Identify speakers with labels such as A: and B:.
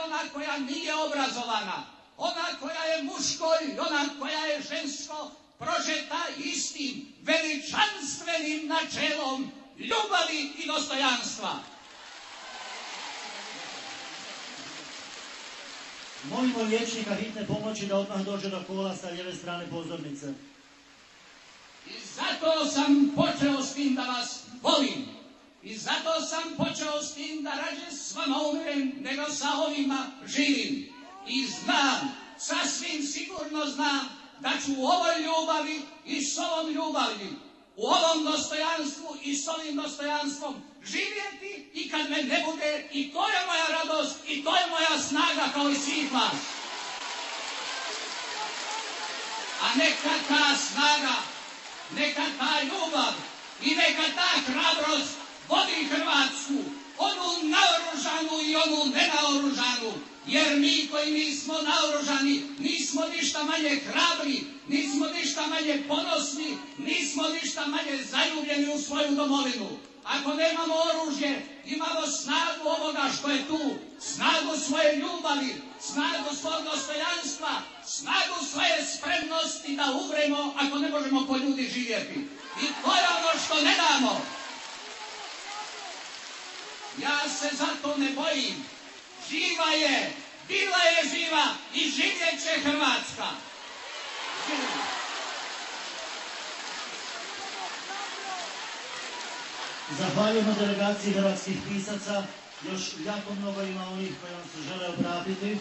A: ona koja nije obrazovana, ona koja je muško i ona koja je žensko, prožeta istim veličanstvenim načelom ljubavi i dostojanstva.
B: Molimo liječnika hitne pomoći da odmah dođe do kola sa lijeve strane pozornice.
A: I zato sam počeo s tim da vas volim. I zato sam počeo s tim da rađe s vama umirem nego sa ovima živim. I znam, sasvim sigurno znam, da ću u ovoj ljubavi i s ovom ljubavi, u ovom dostojanstvu i s ovim dostojanstvom živjeti i kad me ne bude, i to je moja radost i to je moja snaga kao i svih vas. A neka ta snaga, neka ta ljubav i neka ta hrabrost vodi Hrvatsku, onu naoružanu i onu nenaoružanu, jer mi koji nismo naoružani nismo ništa manje hrabri, nismo ništa manje ponosni, nismo ništa manje zaljubljeni u svoju domovinu. Ako nemamo oružje, imamo snagu ovoga što je tu, snagu svoje ljubavi, snagu svog dostojanstva, snagu svoje spremnosti da umremo ako ne možemo po ljudi živjeti. I to je ono što ne damo. Ja se zato ne bojim. Živa je, bila je živa i živjet će Hrvatska.
B: Zahvaljujemo delegaciji hrvatskih pisaca. Još jako mnogo ima onih koji vam se žele obratiti.